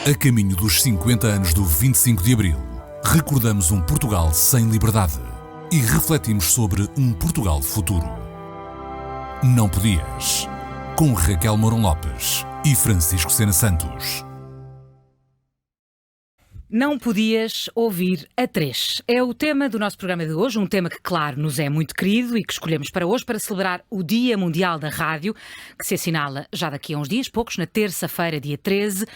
A caminho dos 50 anos do 25 de Abril, recordamos um Portugal sem liberdade e refletimos sobre um Portugal futuro. Não podias, com Raquel Mourão Lopes e Francisco Sena Santos. Não podias ouvir a 3. É o tema do nosso programa de hoje, um tema que, claro, nos é muito querido e que escolhemos para hoje para celebrar o Dia Mundial da Rádio, que se assinala já daqui a uns dias, poucos, na terça-feira, dia 13.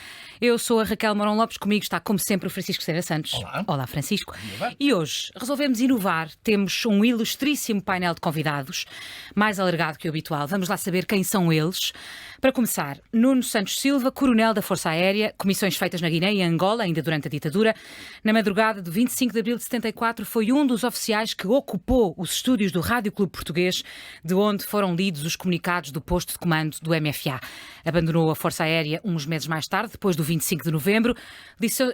Eu sou a Raquel Mourão Lopes, comigo está, como sempre, o Francisco Sena Santos. Olá. Olá, Francisco. E hoje resolvemos inovar. Temos um ilustríssimo painel de convidados, mais alargado que o habitual. Vamos lá saber quem são eles. Para começar, Nuno Santos Silva, coronel da Força Aérea, comissões feitas na Guiné e Angola, ainda durante a ditadura. Na madrugada de 25 de abril de 74, foi um dos oficiais que ocupou os estúdios do Rádio Clube Português, de onde foram lidos os comunicados do posto de comando do MFA. Abandonou a Força Aérea uns meses mais tarde, depois do 25 de novembro.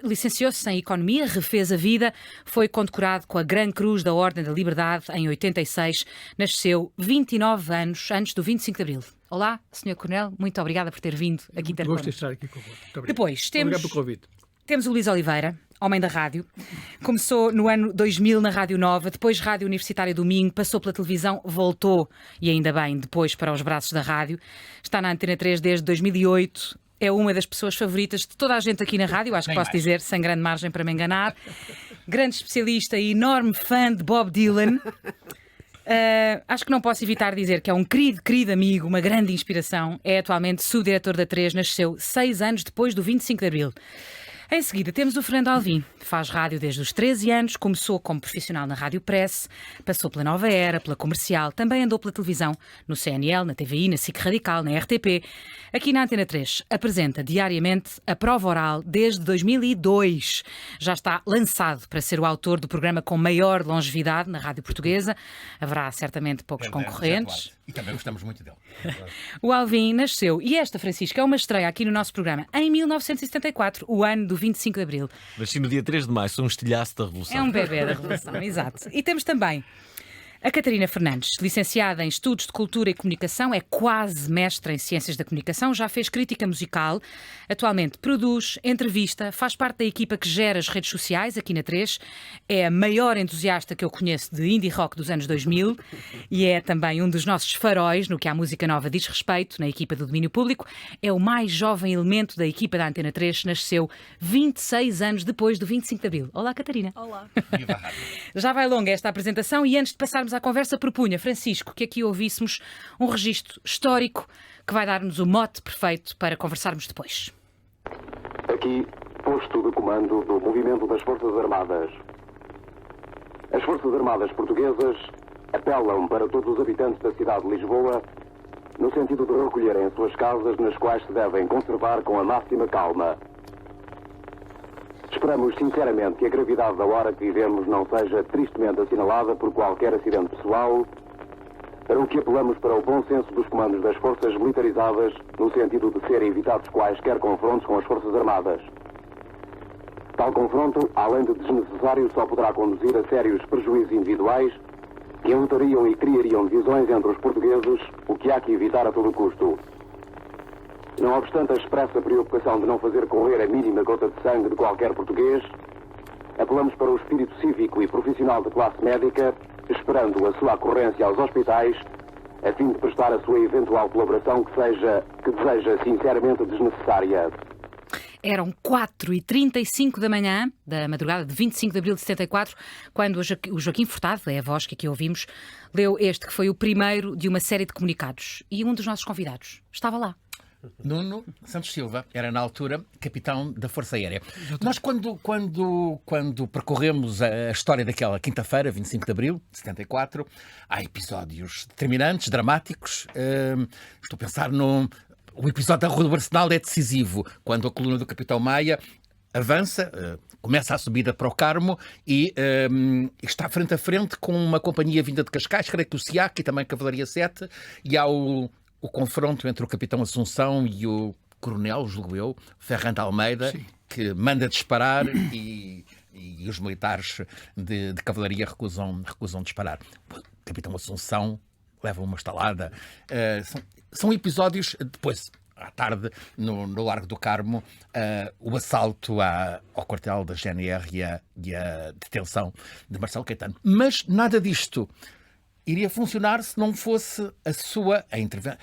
Licenciou-se em Economia, refez a vida, foi condecorado com a Gran Cruz da Ordem da Liberdade em 86. Nasceu 29 anos antes do 25 de abril. Olá, Sr. Coronel, muito obrigada por ter vindo aqui ter Gosto de estar aqui convosco. Muito obrigado. Depois Obrigado pelo convite. temos o Luís Oliveira, homem da rádio. Começou no ano 2000 na Rádio Nova, depois Rádio Universitária do Minho, passou pela televisão, voltou, e ainda bem, depois para os braços da rádio. Está na Antena 3 desde 2008. É uma das pessoas favoritas de toda a gente aqui na rádio, acho que posso dizer, sem grande margem para me enganar. Grande especialista e enorme fã de Bob Dylan. Acho que não posso evitar dizer que é um querido amigo, uma grande inspiração. É atualmente subdiretor da 3, nasceu 6 anos depois do 25 de Abril. Em seguida temos o Fernando Alvim, faz rádio desde os 13 anos, começou como profissional na Rádio Press, passou pela Nova Era, pela Comercial, também andou pela televisão, no CNL, na TVI, na SIC Radical, na RTP. Aqui na Antena 3 apresenta diariamente a prova oral desde 2002. Já está lançado para ser o autor do programa com maior longevidade na Rádio Portuguesa. Haverá certamente poucos concorrentes. E também gostamos muito dele. O Alvim nasceu, e esta, Francisco, é uma estreia aqui no nosso programa, em 1974, o ano do 25 de Abril. Nasci no dia 3 de maio, sou um estilhaço da Revolução. É um bebê da Revolução, exato. E temos também a Catarina Fernandes, licenciada em Estudos de Cultura e Comunicação, é quase mestra em Ciências da Comunicação, já fez crítica musical, atualmente produz, entrevista, faz parte da equipa que gera as redes sociais aqui na 3, é a maior entusiasta que eu conheço de indie rock dos anos 2000 e é também um dos nossos faróis no que à música nova diz respeito na equipa do domínio público, é o mais jovem elemento da equipa da Antena 3, nasceu 26 anos depois do 25 de Abril. Olá, Catarina. Olá. Viva a rádio. Já vai longa esta apresentação e antes de passarmos à conversa, propunha, Francisco, que aqui ouvíssemos um registro histórico que vai dar-nos o mote perfeito para conversarmos depois. Aqui, posto de comando do movimento das Forças Armadas. As Forças Armadas portuguesas apelam para todos os habitantes da cidade de Lisboa no sentido de recolherem as suas casas, nas quais se devem conservar com a máxima calma. Esperamos sinceramente que a gravidade da hora que vivemos não seja tristemente assinalada por qualquer acidente pessoal, para o que apelamos para o bom senso dos comandos das forças militarizadas, no sentido de serem evitados quaisquer confrontos com as Forças Armadas. Tal confronto, além de desnecessário, só poderá conduzir a sérios prejuízos individuais que enlutariam e criariam divisões entre os portugueses, o que há que evitar a todo custo. Não obstante a expressa preocupação de não fazer correr a mínima gota de sangue de qualquer português, apelamos para o espírito cívico e profissional da classe médica, esperando a sua ocorrência aos hospitais, a fim de prestar a sua eventual colaboração que deseja sinceramente desnecessária. Eram 4h35 da manhã, da madrugada de 25 de abril de 74, quando o Joaquim Furtado, é a voz que aqui ouvimos, leu este que foi o primeiro de uma série de comunicados. E um dos nossos convidados estava lá. Nuno Santos Silva era, na altura, capitão da Força Aérea. Nós, quando percorremos a história daquela quinta-feira, 25 de abril de 74, há episódios determinantes, dramáticos. Estou a pensar o episódio da Rua do Arsenal é decisivo, quando a coluna do Capitão Maia avança, começa a subida para o Carmo e está frente a frente com uma companhia vinda de Cascais, creio que o SIAC e também Cavalaria 7, e há o confronto entre o Capitão Assunção e o Coronel, julgo eu, Ferran de Almeida, sim, que manda disparar e os militares de Cavalaria recusam disparar. O Capitão Assunção leva uma estalada. São episódios, depois à tarde, no Largo do Carmo, o assalto ao quartel da GNR e a detenção de Marcelo Caetano. Mas nada disto iria funcionar se não fosse a intervenção,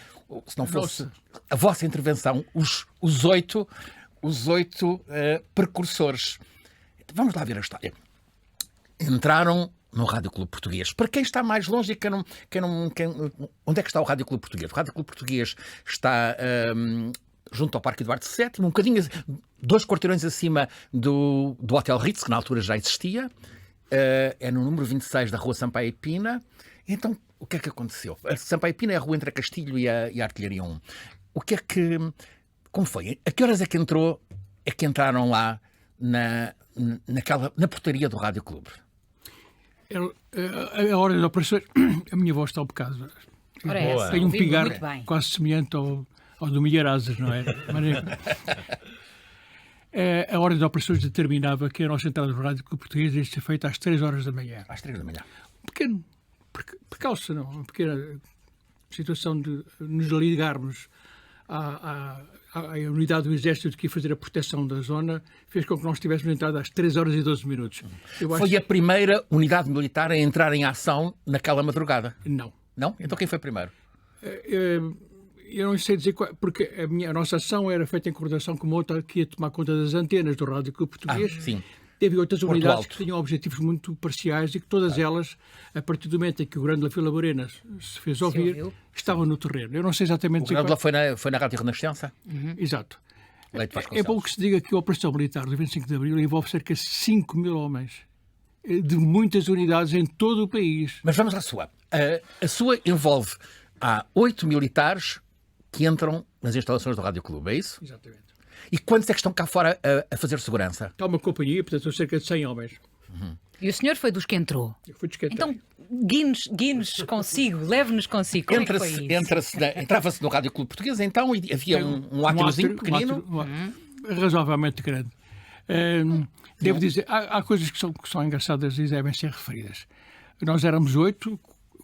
se não fosse a vossa intervenção, os oito precursores. Vamos lá ver a história. Entraram no Rádio Clube Português. Para quem está mais longe, onde é que está o Rádio Clube Português? O Rádio Clube Português está junto ao Parque Eduardo VII, um bocadinho, 2 quarteirões acima do Hotel Ritz, que na altura já existia. É no número 26 da Rua Sampaio e Pina. Então, o que é que aconteceu? A Sampaio e Pina é a rua entre a Castilho e a Artilharia 1. Como foi? A que horas é que entraram lá na portaria do Rádio Clube? A ordem de operações, a minha voz está um bocado. Ora, essa, Tem um pigar muito bem. quase semelhante ao do Milharazes, não é? A ordem de operações determinava que a nossa entrada no Rádio Clube Português ia ser feita às 3 horas da manhã. Às 3 da manhã. Um pequeno percalço, não? Uma pequena situação de nos ligarmos à unidade do Exército que ia fazer a proteção da zona, fez com que nós tivéssemos entrado às 3 horas e 12 minutos. Foi a primeira unidade militar a entrar em ação naquela madrugada? Não. Não? Então quem foi primeiro? Eu não sei dizer qual, porque a nossa ação era feita em coordenação com uma outra que ia tomar conta das antenas do Rádio Clube Português. Sim. Teve outras Porto unidades Alto. que tinham objetivos muito parciais e que todas elas, a partir do momento em que o Grândola Vila Morena se fez ouvir, estavam no terreno. Eu não sei exatamente... O Grândola foi na Rádio Renascença? Exato. Leite É Vasconcelos. bom que se diga que a Operação Militar do 25 de Abril envolve cerca de 5 mil homens de muitas unidades em todo o país. Mas vamos à sua. A sua envolve... Há 8 militares que entram nas instalações do Rádio Clube, é isso? Exatamente. E quantos é que estão cá fora a fazer segurança? Está uma companhia, portanto, são cerca de 100 homens. E o senhor foi dos que entrou. Eu fui desquentado. Então, guie-nos consigo, leve-nos consigo. Como é que foi isso? Entrava-se no Rádio Clube Português, então, e havia um átriozinho pequenino. Razoavelmente grande. Devo dizer, há coisas que são engraçadas e devem ser referidas. Nós éramos 8,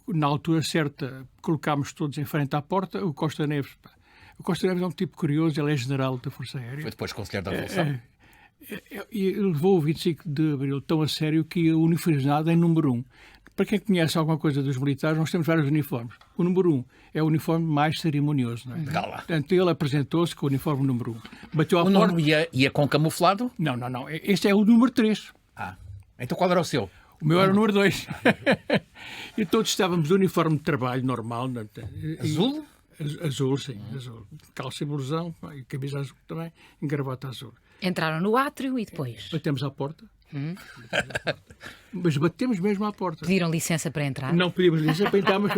na altura certa colocámos todos em frente à porta. O Costa Neves é um tipo curioso, ele é general da Força Aérea. Foi depois Conselheiro da Revolução. E levou o 25 de Abril tão a sério que ia uniformizado em número 1. Para quem conhece alguma coisa dos militares, nós temos vários uniformes. O número 1 é o uniforme mais cerimonioso. Não é? De gala. Portanto, ele apresentou-se com o uniforme número 1. Bateu à O porta. nome ia com camuflado? Não. Este é o número 3. Então qual era o seu? O meu era o número 2. E todos estávamos de uniforme de trabalho normal. Azul? Azul, sim. Azul. Calça e blusão, e camisa azul também, e gravata azul. Entraram no átrio e depois? Batemos à porta. Mas batemos mesmo à porta. Pediram licença para entrar? Não pedimos licença para entrar, mas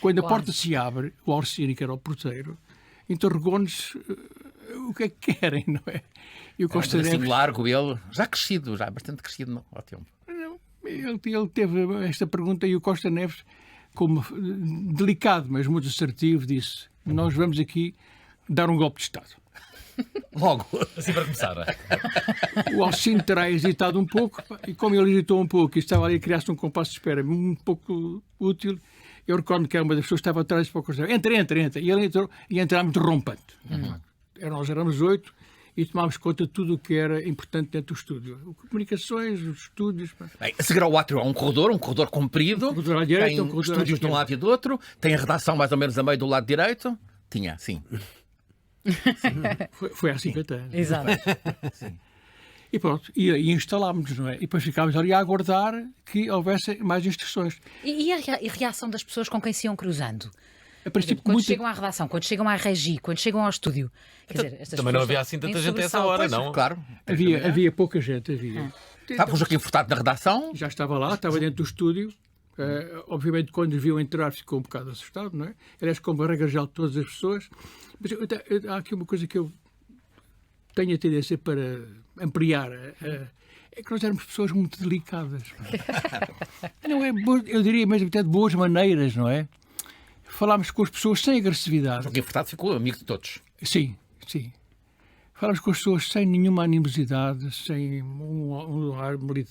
quando a porta se abre, o Orsini, que era o porteiro, interrogou-nos o que é que querem, não é? E o Costa Assim Neves... largo ele, já bastante crescido ao tempo. Ele teve esta pergunta e o Costa Neves, como delicado, mas muito assertivo, disse: nós vamos aqui dar um golpe de Estado. Logo. Assim para começar. O Alcino terá hesitado um pouco, e como ele hesitou um pouco e estava ali a criar-se um compasso de espera um pouco útil, eu recordo que era uma das pessoas que estava atrás para o Costa Neves: entra. E ele entrou e entramos derrompante. Nós éramos 8 e tomámos conta de tudo o que era importante dentro do estúdio. Comunicações, os estúdios... Bem, a seguir ao átrio há um corredor comprido. corredor à direita, tem um corredor à estúdios de um esquerda. lado e do outro. Tem a redação mais ou menos a meio do lado direito. Tinha, sim. Foi há 50 anos. Exato. E pronto, e instalámos-nos, não é? E depois ficámos ali a aguardar que houvesse mais instruções. E a reação das pessoas com quem se iam cruzando? A princípio, Quando muito... chegam à redação, quando chegam à regi, quando chegam ao estúdio. Quer dizer, estas Também não pessoas havia assim têm tanta gente a essa sobressalto. hora, Pois, não? claro. Havia pouca gente, havia. Estava o Joaquim Furtado na redação. Já estava lá, estava dentro do estúdio. Obviamente, quando viu entrar, ficou um bocado assustado, não é? Aliás, como a regra geral de todas as pessoas. Mas há aqui uma coisa que eu tenho a tendência para ampliar. É que nós éramos pessoas muito delicadas. Não é? Eu diria mesmo até de boas maneiras, não é? Falámos com as pessoas sem agressividade. Joaquim Furtado ficou amigo de todos. Sim. Falámos com as pessoas sem nenhuma animosidade, sem um ar muito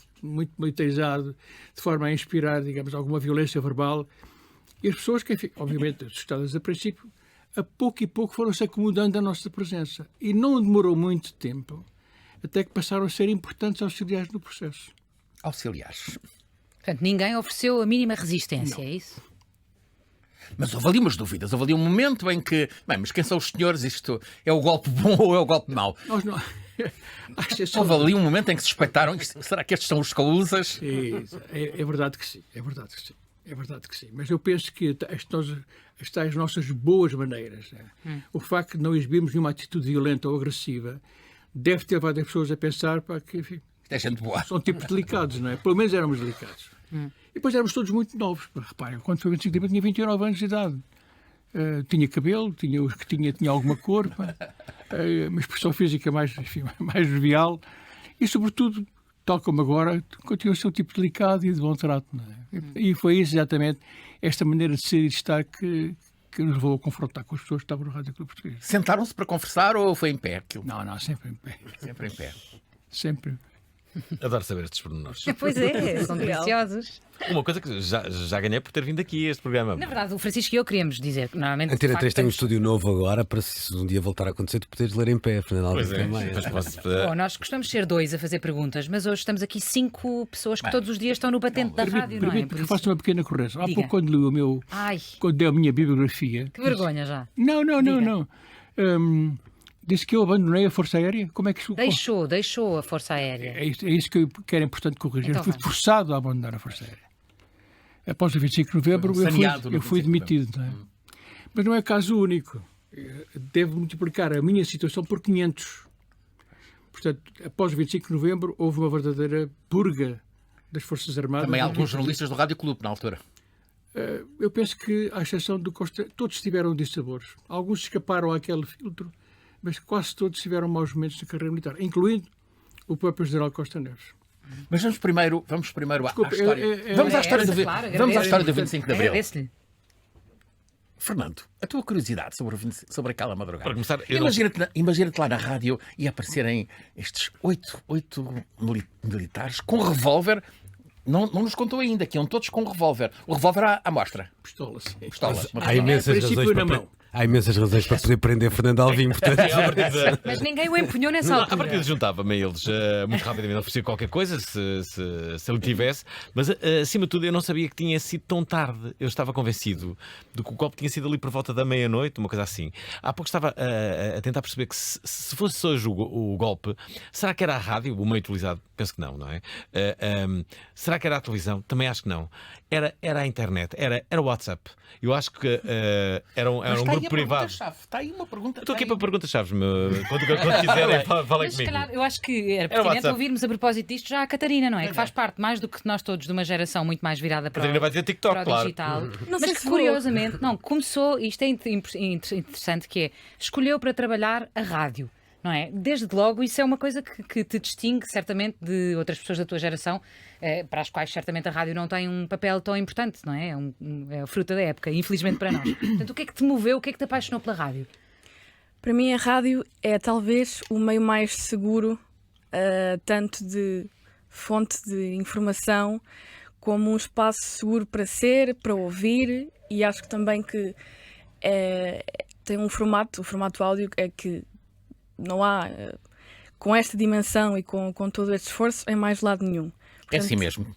militarizado, de forma a inspirar, digamos, alguma violência verbal. E as pessoas, que, obviamente, assustadas a princípio, a pouco e pouco foram-se acomodando a nossa presença. E não demorou muito tempo até que passaram a ser importantes auxiliares no processo. Auxiliares. Portanto, ninguém ofereceu a mínima resistência, é isso? Mas houve ali umas dúvidas. Houve ali um momento em que... Bem, mas quem são os senhores? Isto é o golpe bom ou é o golpe mau? Nós não... Houve ali um momento em que suspeitaram. Será que estes são os calusas? É verdade que sim. É verdade que sim. É verdade que sim. Mas eu penso que estas nossas boas maneiras, né? O facto de não exibirmos nenhuma atitude violenta ou agressiva, deve ter levado as pessoas a pensar que, enfim, É gente boa. são tipos delicados, não é? Pelo menos éramos delicados. E depois éramos todos muito novos. Reparem, quando foi 25 de abril tinha 29 anos de idade. Tinha cabelo, tinha alguma cor, uma expressão física mais, enfim, mais jovial e, sobretudo, tal como agora, continua a ser um tipo delicado e de bom trato. Não é? E foi isso exatamente, esta maneira de ser e de estar que nos levou a confrontar com as pessoas que estavam no Rádio Clube Português. Sentaram-se para conversar ou foi em pé aquilo? Não, sempre em pé. Sempre em pé. Sempre. Adoro saber estes pormenores. Pois é, são deliciosos. Uma coisa que já ganhei por ter vindo aqui a este programa. Na verdade, o Francisco e eu queríamos dizer que normalmente. A Antena de 3 facto, tem um estamos- estúdio novo agora para se um dia voltar a acontecer, tu poderes ler em pé, Fernando Alves Pois é. também. Depois posso- Bom, nós costumamos ser 2 a fazer perguntas, mas hoje estamos aqui 5 pessoas que todos os dias estão no batente da rádio, não é? Permite Por que isso- faça uma pequena correção. Há Diga. pouco, quando li o meu. Ai, Quando dei a minha bibliografia. que vergonha já. Não. Diga. Disse que eu abandonei a Força Aérea. Como é que isso. Deixou a Força Aérea. É isso que era importante corrigir. Então Eu fui vamos. forçado a abandonar a Força Aérea. Após o 25 de novembro, Foi saneado no eu fui 25 de demitido. Não é? Mas não é caso único. Devo multiplicar a minha situação por 500. Portanto, após o 25 de novembro, houve uma verdadeira purga das Forças Armadas. Também alguns jornalistas do Rádio Clube, na altura. Eu penso que, à exceção do Costa, todos tiveram dissabores. Alguns escaparam àquele filtro, mas quase todos tiveram maus momentos na carreira militar, incluindo o próprio General Costa Neves. Mas vamos primeiro Desculpa, à história. Vamos à história do claro, vamos à agradeço. história do 25 de Abril. Agradeço-lhe. Fernando, a tua curiosidade sobre aquela madrugada. Para começar, eu não- Imagina-te lá na rádio e aparecerem estes oito militares com revólver. Não nos contou ainda que iam todos com revólver. O revólver à mostra. Pistola, sim. Pistola. Há imensas princípio razões na para mão. há imensas razões para poder prender Fernando Alvim, portanto. Mas ninguém o empunhou nessa Não, à altura. partida juntava-me a eles muito rapidamente, oferecia qualquer coisa, se ele tivesse, mas acima de tudo eu não sabia que tinha sido tão tarde. Eu estava convencido de que o golpe tinha sido ali por volta da meia-noite, uma coisa assim. Há pouco estava a tentar perceber que se fosse hoje o golpe, será que era a rádio, o meio utilizado? Penso que não é? Será que era a televisão? Também acho que não. Era a internet, era o WhatsApp. Eu acho que era um grupo privado. Está aí uma pergunta. Estou aqui para perguntas-chaves, quando quiserem, falem Mas se comigo. calhar eu acho que era Era o pertinente WhatsApp. ouvirmos a propósito disto já a Catarina, não é? Que faz parte mais do que nós todos de uma geração muito mais virada para Catarina vai dizer TikTok, para o claro. digital. Não sei Mas se que vou. curiosamente, não, começou, isto é interessante, que é, escolheu para trabalhar a rádio. Não é? Desde logo, isso é uma coisa que te distingue certamente de outras pessoas da tua geração, para as quais certamente a rádio não tem um papel tão importante, não é? É a fruta da época, infelizmente para nós. Portanto, o que é que te moveu, o que é que te apaixonou pela rádio? Para mim, a rádio é talvez o meio mais seguro, tanto de fonte de informação, como um espaço seguro para ser, para ouvir, e acho que também que tem um formato, o formato áudio é que não há, com esta dimensão e com todo este esforço, em mais lado nenhum. É assim mesmo.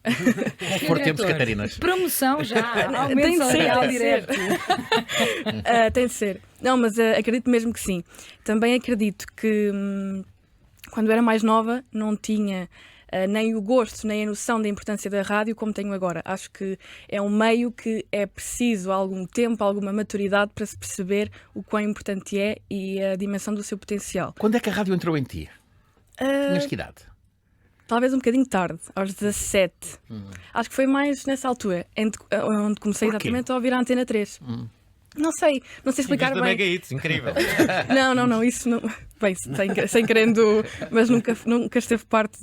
Por tempos, Catarinas. Promoção já, Tem aumento de ser, salarial tem de ser. direto. Tem de ser. Não, mas acredito mesmo que sim. Também acredito que quando era mais nova não tinha nem o gosto, nem a noção da importância da rádio como tenho agora. Acho que é um meio que é preciso algum tempo, alguma maturidade para se perceber o quão importante é e a dimensão do seu potencial. Quando é que a rádio entrou em ti? Tinhas que idade? Talvez um bocadinho tarde, aos 17. Acho que foi mais nessa altura, onde comecei Porquê? exatamente a ouvir a Antena 3. Não sei explicar Da bem. Mega Hits, incrível. Não, isso não. Bem, sem querendo, mas nunca esteve parte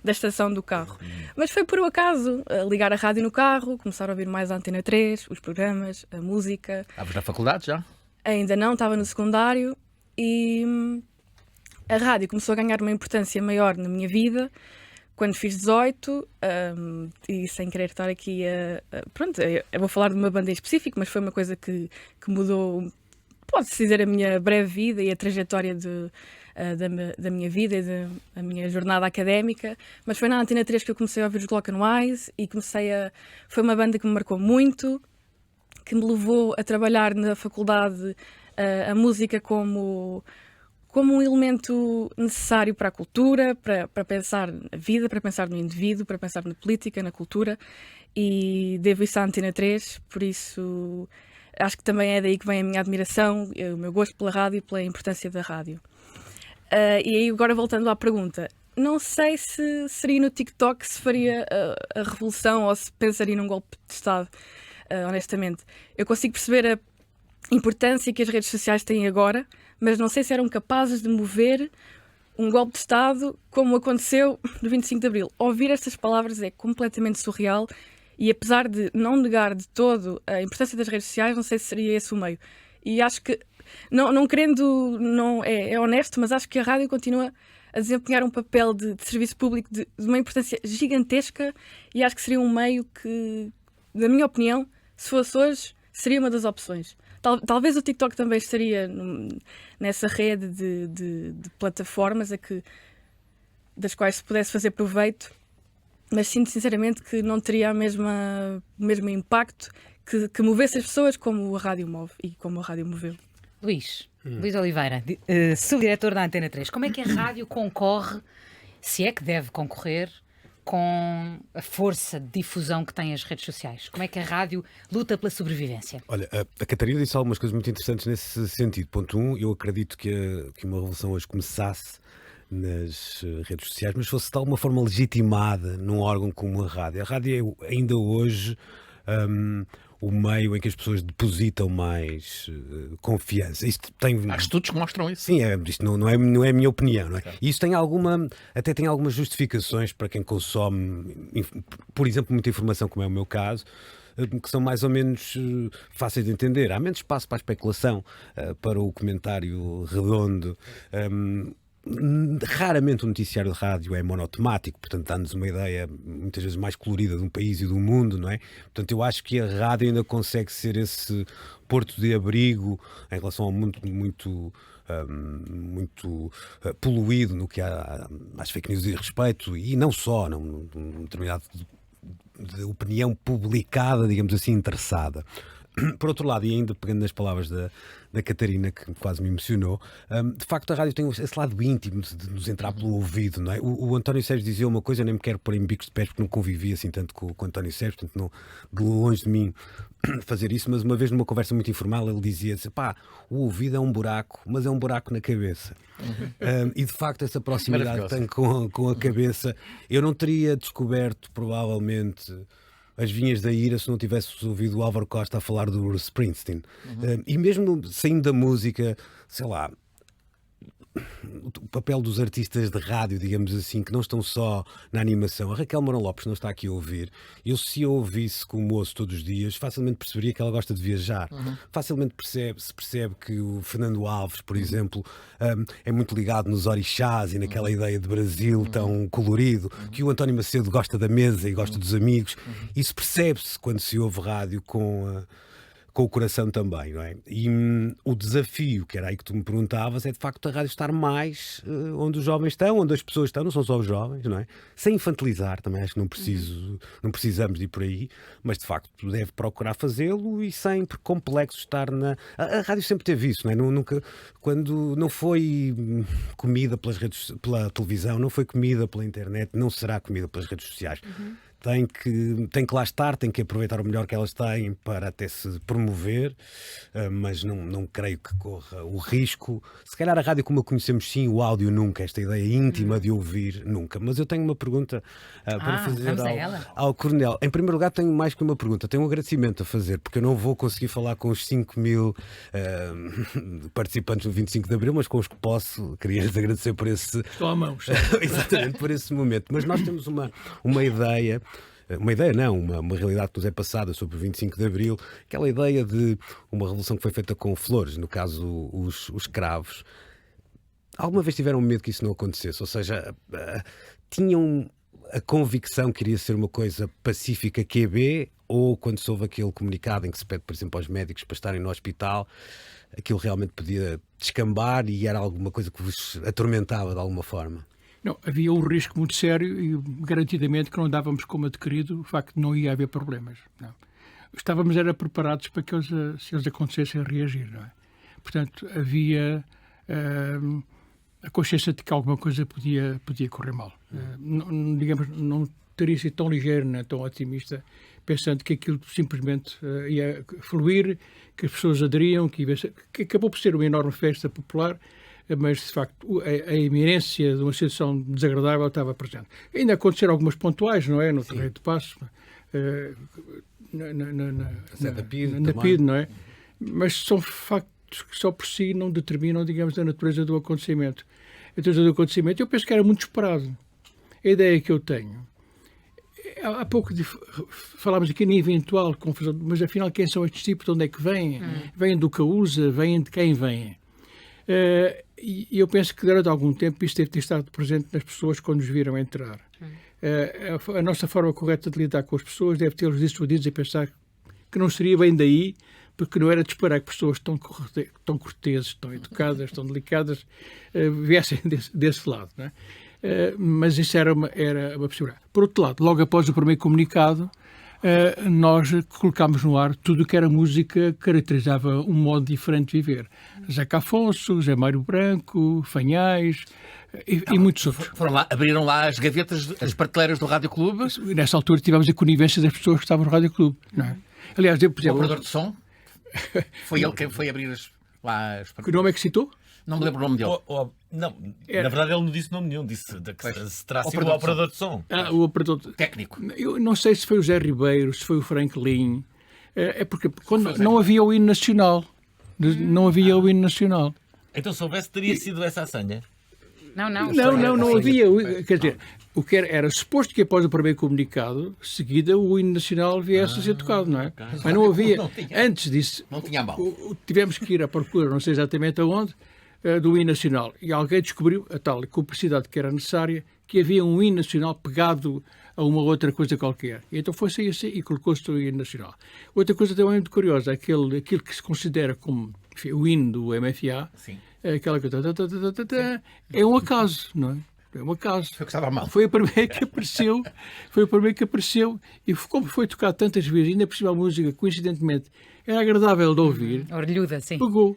da estação do carro. Mas foi por um acaso ligar a rádio no carro, começar a ouvir mais a Antena 3, os programas, a música. Estavas na faculdade já? Ainda não, estava no secundário e a rádio começou a ganhar uma importância maior na minha vida quando fiz 18 e sem querer estar aqui pronto, eu vou falar de uma banda em específico, mas foi uma coisa que mudou pode-se dizer, a minha breve vida e a trajetória da minha vida e da minha jornada académica, mas foi na Antena 3 que eu comecei a ouvir os Glock and Wise e foi uma banda que me marcou muito, que me levou a trabalhar na faculdade a música como um elemento necessário para a cultura, para pensar na vida, para pensar no indivíduo, para pensar na política, na cultura, e devo isso à Antena 3, por isso acho que também é daí que vem a minha admiração, o meu gosto pela rádio e pela importância da rádio. E aí agora voltando à pergunta, não sei se seria no TikTok que se faria a revolução ou se pensaria num golpe de Estado, honestamente. Eu consigo perceber a importância que as redes sociais têm agora, mas não sei se eram capazes de mover um golpe de Estado como aconteceu no 25 de Abril. Ouvir estas palavras é completamente surreal e, apesar de não negar de todo a importância das redes sociais, não sei se seria esse o meio. E acho que, não querendo, é honesto, mas acho que a rádio continua a desempenhar um papel de serviço público de uma importância gigantesca e acho que seria um meio que, na minha opinião, se fosse hoje, seria uma das opções. Talvez o TikTok também estaria nessa rede de plataformas das quais se pudesse fazer proveito, mas sinto sinceramente que não teria o mesmo impacto que movesse as pessoas como a rádio move e como a rádio moveu. Luís Oliveira, subdiretor da Antena 3, como é que a rádio concorre, se é que deve concorrer, com a força de difusão que têm as redes sociais? Como é que a rádio luta pela sobrevivência? Olha, a Catarina disse algumas coisas muito interessantes nesse sentido. Ponto 1, eu acredito que uma revolução hoje começasse nas redes sociais, mas fosse de alguma forma legitimada num órgão como a rádio. A rádio é ainda hoje o meio em que as pessoas depositam mais confiança. Há estudos que mostram isso. Sim, isto não é a minha opinião. Não é? E isso até tem algumas justificações para quem consome, por exemplo, muita informação, como é o meu caso, que são mais ou menos fáceis de entender. Há menos espaço para a especulação, para o comentário redondo. Raramente o noticiário de rádio é monotemático, portanto dá-nos uma ideia muitas vezes mais colorida de um país e do mundo, não é? Portanto eu acho que a rádio ainda consegue ser esse porto de abrigo em relação ao mundo muito poluído no que há às fake news de respeito, e não só, num determinado de opinião publicada, digamos assim, interessada. Por outro lado, e ainda pegando nas palavras da Catarina, que quase me emocionou, de facto a rádio tem esse lado íntimo de nos entrar pelo ouvido, não é? O António Sérgio dizia uma coisa, eu nem me quero pôr em bicos de pés porque não convivi assim tanto com o António Sérgio, portanto não, de longe de mim fazer isso, mas uma vez numa conversa muito informal ele dizia assim, o ouvido é um buraco, mas é um buraco na cabeça. E de facto essa proximidade que tem com a cabeça, eu não teria descoberto provavelmente As Vinhas da Ira se não tivesse ouvido o Álvaro Costa a falar do Bruce Springsteen. E mesmo saindo da música, sei lá, o papel dos artistas de rádio, digamos assim, que não estão só na animação. A Raquel Mourão Lopes não está aqui a ouvir. Se eu ouvisse como ouço todos os dias, facilmente perceberia que ela gosta de viajar. Facilmente se percebe que o Fernando Alves, por exemplo, é muito ligado nos orixás e naquela ideia de Brasil tão colorido, que o António Macedo gosta da mesa e gosta dos amigos. Isso percebe-se quando se ouve rádio com o coração também, não é? E o desafio, que era aí que tu me perguntavas, é de facto a rádio estar mais onde os jovens estão, onde as pessoas estão, não são só os jovens, não é? Sem infantilizar, também acho que não precisamos de ir por aí, mas de facto deve procurar fazê-lo e sem por complexo estar na... A rádio sempre teve isso, não é? Nunca, quando não foi comida pela televisão, não foi comida pela internet, não será comida pelas redes sociais. Tem que lá estar, tem que aproveitar o melhor que elas têm para até se promover, mas não creio que corra o risco. Se calhar a rádio como a conhecemos, sim, o áudio nunca, esta ideia íntima de ouvir, nunca. Mas eu tenho uma pergunta para fazer ao Coronel. Em primeiro lugar, tenho mais que uma pergunta, tenho um agradecimento a fazer, porque eu não vou conseguir falar com os 5.000 participantes do 25 de Abril, mas com os que posso, queria-lhes agradecer por esse... Estou à mão. Exatamente, por esse momento. Mas nós temos uma ideia... Uma ideia não, uma realidade que nos é passada sobre o 25 de Abril, aquela ideia de uma revolução que foi feita com flores, no caso os cravos. Alguma vez tiveram medo que isso não acontecesse? Ou seja, tinham a convicção que iria ser uma coisa pacífica QB, ou quando se houve aquele comunicado em que se pede, por exemplo, aos médicos para estarem no hospital, aquilo realmente podia descambar e era alguma coisa que vos atormentava de alguma forma? Não, havia um risco muito sério e garantidamente que não dávamos como adquirido o facto de não ia haver problemas. Não. Estávamos era preparados para que se eles acontecessem a reagir. Não é? Portanto, havia a consciência de que alguma coisa podia correr mal. Digamos, não teria sido tão ligeiro, nem tão otimista, pensando que aquilo simplesmente ia fluir, que as pessoas aderiam, que acabou por ser uma enorme festa popular, mas de facto a iminência de uma situação desagradável estava presente. Ainda aconteceram algumas pontuais, não é? No Terreiro de Paço, na PIDE, não é? Mas são factos que só por si não determinam, digamos, a natureza do acontecimento. A natureza do acontecimento, eu penso que era muito esperado. A ideia que eu tenho, há pouco falámos aqui na eventual confusão, mas afinal quem são estes tipos, de onde é que vêm? Vêm do Causa, vêm de quem vêm? E eu penso que durante algum tempo isto deve ter estado presente nas pessoas quando nos viram entrar. A nossa forma correta de lidar com as pessoas deve ter-os dissuadidos a pensar que não seria bem daí, porque não era de esperar que pessoas tão corteses, tão educadas, tão delicadas, viessem desse lado. Não é? Mas isso era uma possibilidade. Por outro lado, logo após o primeiro comunicado, nós colocámos no ar tudo o que era música que caracterizava um modo diferente de viver. Zeca Afonso, Zé Mário Branco, Fanhais e muitos outros. Foram lá, abriram lá as gavetas, as prateleiras do Rádio Clube. Nessa altura tivemos a conivência das pessoas que estavam no Rádio Clube. Não é? Aliás, eu, por O exemplo, operador de som foi ele quem foi abrir lá as que nome é que citou? Não me lembro o nome dele. Não, na verdade ele não disse nome nenhum, disse que se terá sido o Operador operador de som. O operador Técnico. Eu não sei se foi o Zé Ribeiro, se foi o Franklin. É porque quando não havia o hino nacional. Não havia o hino nacional. Então se houvesse, teria sido essa a senha? Não havia. Quer dizer, o que era suposto que após o primeiro comunicado, seguida, o hino nacional viesse a ser tocado, não é? Mas não havia. Antes disso, Não tinha a mão. tivemos que ir à procura, não sei exatamente aonde, do hino nacional. E alguém descobriu a tal cumplicidade que era necessária, que havia um hino nacional pegado a uma outra coisa qualquer. E então foi-se assim e colocou-se o hino nacional. Outra coisa também muito curiosa, aquilo que se considera como, enfim, o hino do MFA, Sim. aquela coisa, é um acaso, não é? É um acaso. Foi o que estava mal. Foi o primeiro que apareceu, e como foi tocado tantas vezes, ainda por cima a música, coincidentemente, era agradável de ouvir. Orelhuda, sim. Pegou.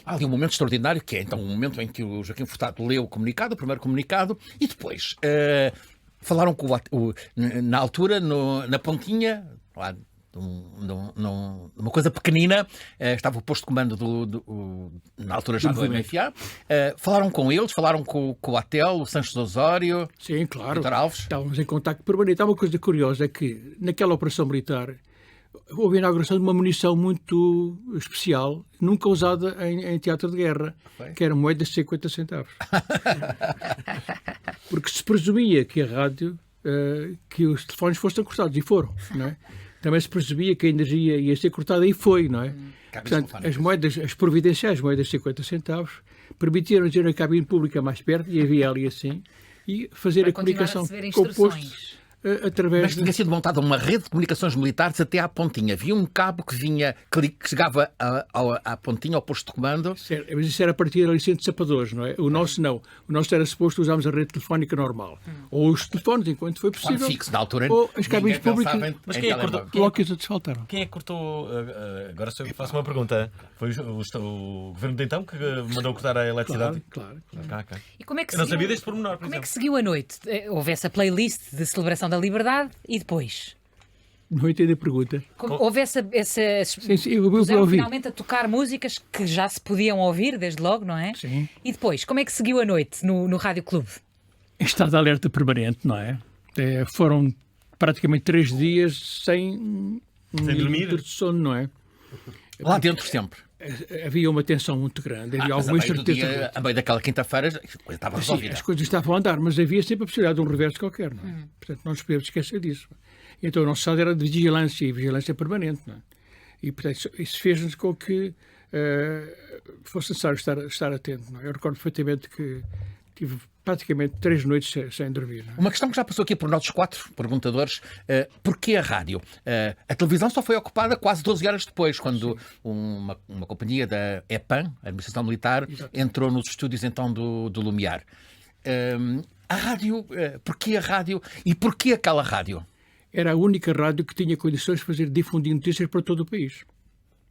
Há ali um momento extraordinário, que é então um momento em que o Joaquim Furtado leu o comunicado, o primeiro comunicado, e depois falaram com na altura, na pontinha, lá numa coisa pequenina, estava o posto de comando na altura já do MFA, falaram com eles, falaram com o Atel, o Sanches Osório, Sim, claro. Vítor Alves. Estávamos em contacto permanente. Há uma coisa curiosa, é que naquela operação militar houve a inauguração de uma munição muito especial, nunca usada em teatro de guerra, que era moedas de 50 centavos. Porque se presumia que a rádio, que os telefones fossem cortados, e foram, não é? Também se presumia que a energia ia ser cortada, e foi, não é? Portanto, as moedas, as providenciais moedas de 50 centavos, permitiram ter a cabine pública mais perto, e havia ali assim, e fazer Para a comunicação continuar a receber com instruções. postos através Mas tinha sido montada uma rede de comunicações militares até à pontinha. Havia um cabo que chegava à pontinha, ao posto de comando. Mas isso era a partir da licença de sapadores, não é? O nosso não. O nosso era suposto usarmos a rede telefónica normal. Ou os telefones, enquanto foi possível. Fixo, na altura, ou as cabines ninguém pensava públicas. Mas em quem é que telemóvel. cortou? Logo que os outros faltaram. Quem é que cortou? Agora só faço uma pergunta. Foi o governo de então que mandou cortar a eletricidade? Claro. Ok. E como é que Eu não seguiu- sabia deste pormenor, por Como é que exemplo. seguiu a noite? Houve essa playlist de celebração da liberdade e depois? Não entendi a pergunta. Houve essa Sim, eu puseram ouvi. finalmente a tocar músicas que já se podiam ouvir desde logo, não é? Sim. E depois, como é que seguiu a noite no Rádio Clube? Em estado de alerta permanente, não é? Foram praticamente 3 dias sem dormir? minuto de sono, não é? Lá dentro sempre. Havia uma tensão muito grande, havia Mas a alguma meio do incerteza. dia, a meio daquela quinta-feira, a coisa estava Sim, resolvida. as coisas estavam a andar, mas havia sempre a possibilidade de um reverso qualquer, não é? Portanto, não nos podemos esquecer disso. Então, o nosso estado era de vigilância, e vigilância permanente, não é? E, portanto, isso fez-nos com que fosse necessário estar atento, não é? Eu recordo perfeitamente que tive praticamente 3 noites sem dormir. Não é? Uma questão que já passou aqui por nossos 4 perguntadores: porquê a rádio? A televisão só foi ocupada quase 12 horas depois, quando uma companhia da EPAM, a Administração Militar, entrou nos estúdios então do Lumiar. A rádio, porquê a rádio e porquê aquela rádio? Era a única rádio que tinha condições de fazer difundir notícias para todo o país.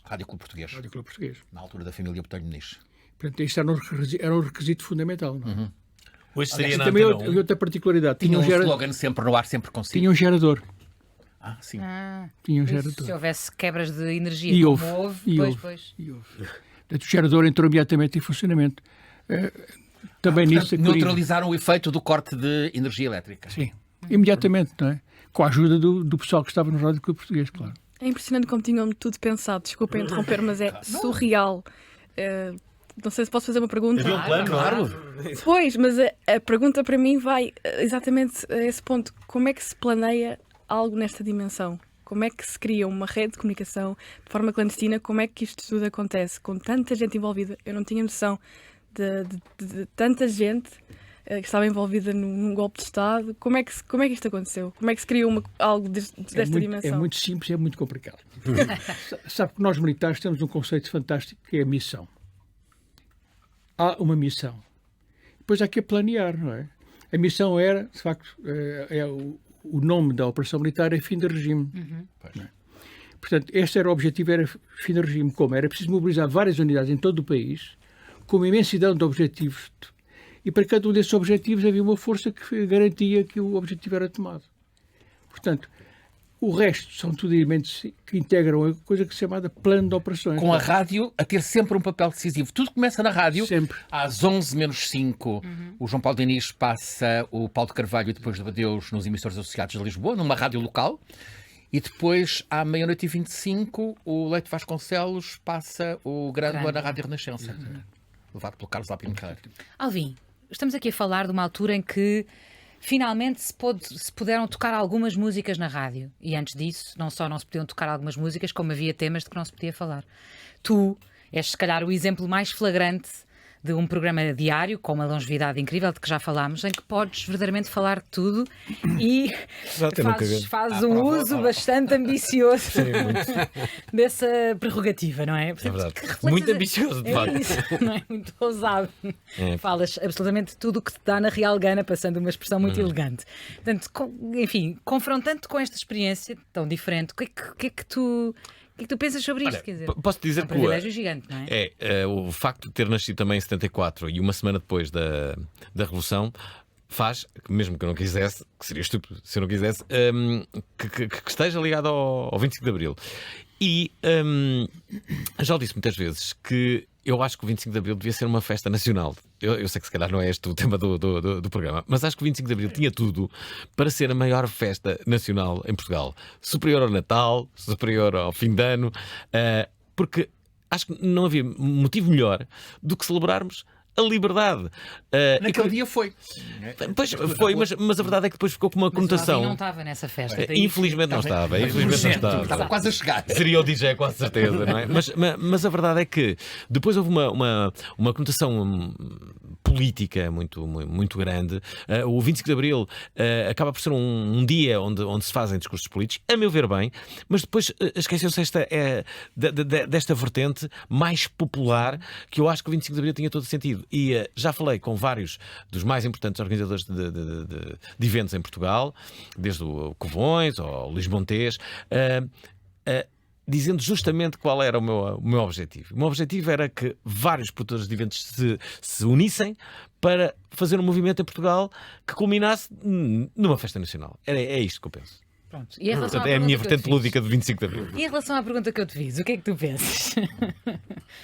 Rádio Clube Português, Rádio Clube Português. na altura da família Botelho Muniz. Portanto, isto era um requisito fundamental. Não é? Hoje seria E na também Antena 1. outra particularidade. Tinha um gera- slogan sempre no ar, sempre consigo. tinha um gerador. Sim. Tinha um Se gerador. houvesse quebras de energia, E como houve. houve, E pois, houve. pois. E houve. Portanto, o gerador entrou imediatamente em funcionamento. Também nisso... Portanto, neutralizaram o efeito do corte de energia elétrica. Sim, imediatamente, não é? Com a ajuda do pessoal que estava no Rádio Clube Português, claro. É impressionante como tinham tudo pensado. Desculpem interromper, mas é surreal. Não sei se posso fazer uma pergunta. Havia um plano, Claro. Pois, mas a pergunta para mim vai exatamente a esse ponto. Como é que se planeia algo nesta dimensão? Como é que se cria uma rede de comunicação de forma clandestina? Como é que isto tudo acontece? Com tanta gente envolvida. Eu não tinha noção de tanta gente que estava envolvida num golpe de Estado. Como é que isto aconteceu? Como é que se criou algo desta dimensão? É muito simples, é muito complicado. Sabe que nós militares temos um conceito fantástico que é a missão. Há uma missão. Depois há que a planear, não é? A missão era, de facto, o nome da operação militar é fim de regime. Não é? Portanto, este era o objetivo, era fim de regime. Como? Era preciso mobilizar várias unidades em todo o país, com uma imensidão de objetivos. E para cada um desses objetivos havia uma força que garantia que o objetivo era tomado. Portanto, o resto são tudo elementos que integram a coisa que se chama plano de operações. Com a rádio a ter sempre um papel decisivo. Tudo começa na rádio. Sempre. Às 11:05, o João Paulo Diniz passa o Paulo de Carvalho e depois do Adeus nos emissores associados de Lisboa, numa rádio local. E depois, à 00:25, o Leite Vasconcelos passa o Grândola na Rádio Renascença. Levado pelo Carlos Alpino Carreiro. Alvin, estamos aqui a falar de uma altura em que finalmente se puderam tocar algumas músicas na rádio. E antes disso, não só não se podiam tocar algumas músicas, como havia temas de que não se podia falar. Tu és, se calhar, o exemplo mais flagrante de um programa diário, com uma longevidade incrível, de que já falámos, em que podes verdadeiramente falar de tudo e fazes um uso bastante ambicioso dessa prerrogativa, não é? É verdade. Que refletes- Muito ambicioso, de facto. É isso, não é? Muito ousado. Falas absolutamente tudo o que te dá na Real Gana, passando uma expressão muito elegante. Portanto, enfim, confrontando-te com esta experiência tão diferente, o que é que tu pensas sobre isto? Olha, Quer dizer, posso dizer é um que privilégio gigante, não é? o facto de ter nascido também em 74 e uma semana depois da Revolução faz, mesmo que eu não quisesse, que seria estúpido se eu não quisesse, que esteja ligado ao 25 de Abril. E já o disse muitas vezes que eu acho que o 25 de Abril devia ser uma festa nacional. Eu sei que se calhar não é este o tema do programa, mas acho que o 25 de Abril tinha tudo para ser a maior festa nacional em Portugal. Superior ao Natal, superior ao fim de ano, porque acho que não havia motivo melhor do que celebrarmos a liberdade. Naquele dia foi. Pois foi, mas a verdade é que depois ficou com uma Mas o Alvin conotação. não estava nessa festa. daí- Infelizmente não estava. Infelizmente não estava. Estava quase a chegar. Seria o DJ, com certeza, não é? Mas a verdade é que depois houve uma conotação política muito grande. O 25 de Abril acaba por ser um dia onde se fazem discursos políticos, a meu ver bem, mas depois esqueceu-se desta vertente mais popular, que eu acho que o 25 de Abril tinha todo o sentido. E já falei com vários dos mais importantes organizadores de eventos em Portugal, desde o Covões ao Luís Montes, dizendo justamente qual era o meu objetivo. O meu objetivo era que vários produtores de eventos se unissem para fazer um movimento em Portugal que culminasse numa festa nacional. É isto que eu penso. Pronto. E em relação Portanto, à é a minha pergunta que eu te vertente lúdica de 25 de Abril. fiz? E em relação à pergunta que eu te fiz, o que é que tu pensas?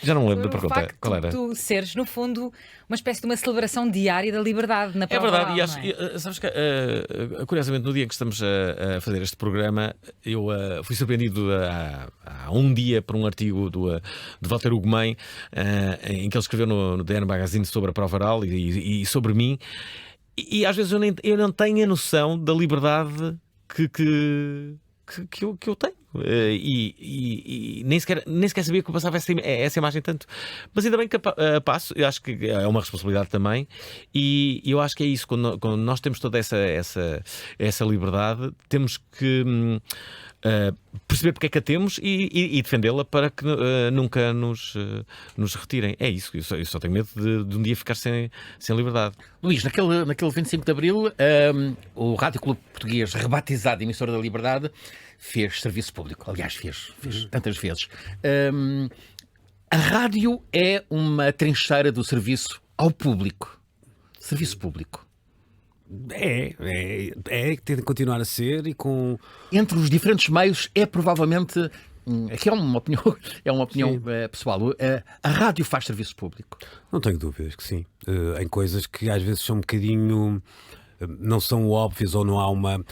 Já não me lembro da O pergunta. facto Qual era? de tu seres, no fundo, uma espécie de uma celebração diária da liberdade na É prova verdade, oral, e acho, não é? sabes que, curiosamente, no dia em que estamos a fazer este programa, eu fui surpreendido há um dia por um artigo de Walter Ugumem, em que ele escreveu no DN Magazine sobre a prova oral e sobre mim, e às vezes eu não tenho a noção da liberdade que eu tenho. e nem sequer sabia que eu passava essa imagem tanto. Mas ainda bem que passo, eu acho que é uma responsabilidade também, e eu acho que é isso, quando nós temos toda essa liberdade, temos que perceber porque é que a temos e defendê-la para que nunca nos retirem. É isso, eu só tenho medo de um dia ficar sem liberdade. Luís, naquele 25 de Abril, o Rádio Clube Português, rebatizado Emissora da Liberdade, fez serviço público. Aliás, fez tantas vezes. A rádio é uma trincheira do serviço ao público. Serviço público. Tem de continuar a ser e com... Entre os diferentes meios é provavelmente... Aqui é uma opinião pessoal. A rádio faz serviço público. Não tenho dúvidas que sim. Em coisas que às vezes são um bocadinho... não são óbvias ou não há uma...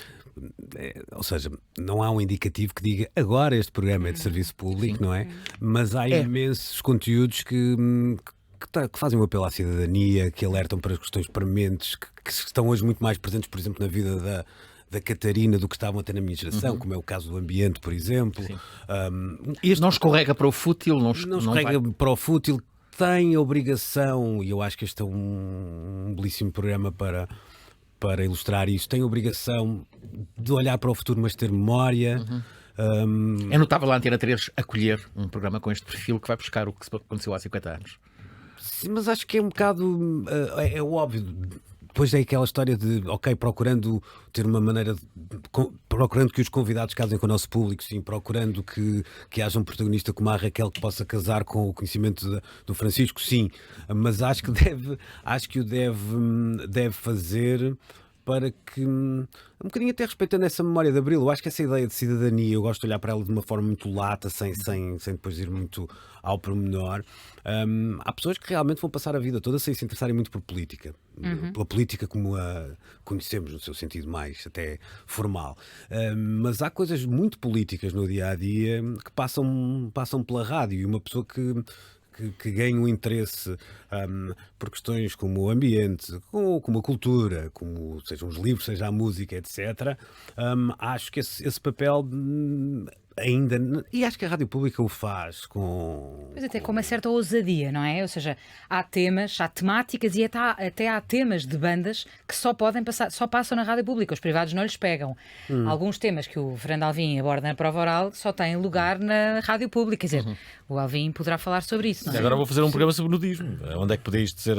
ou seja, não há um indicativo que diga agora este programa é de serviço público, não é? Mas há imensos conteúdos que fazem um apelo à cidadania, que alertam para as questões prementes, que estão hoje muito mais presentes, por exemplo, na vida da Catarina do que estavam até na minha geração, como é o caso do ambiente, por exemplo. Não escorrega para o fútil, não escorrega para o fútil, tem a obrigação, e eu acho que este é um belíssimo programa para ilustrar isso, tem a obrigação de olhar para o futuro, mas ter memória. É notável a Antena 3 acolher um programa com este perfil que vai buscar o que aconteceu há 50 anos. Sim, mas acho que é um bocado... é óbvio. Depois é aquela história de, procurando ter uma maneira... procurando que os convidados casem com o nosso público, sim. Procurando que haja um protagonista como a Raquel que possa casar com o conhecimento do Francisco, sim. Mas acho que o deve fazer... para que, um bocadinho até respeitando essa memória de Abril, eu acho que essa ideia de cidadania, eu gosto de olhar para ela de uma forma muito lata, sem depois ir muito ao pormenor. Há pessoas que realmente vão passar a vida toda sem se interessarem muito por política, pela política como a conhecemos, no seu sentido mais até formal. Mas há coisas muito políticas no dia-a-dia que passam pela rádio, e uma pessoa que ganha um interesse por questões como o ambiente, como a cultura, como sejam os livros, seja a música, etc. Acho que esse papel ainda... E acho que a rádio pública o faz com... Mas até com uma certa ousadia, não é? Ou seja, há temas, há temáticas e até há temas de bandas que só passam na rádio pública. Os privados não lhes pegam. Alguns temas que o Fernando Alvim aborda na prova oral só têm lugar na rádio pública. Quer dizer, o Alvim poderá falar sobre isso, não é? Agora vou fazer um programa sobre nudismo. Onde é que podia isto ser...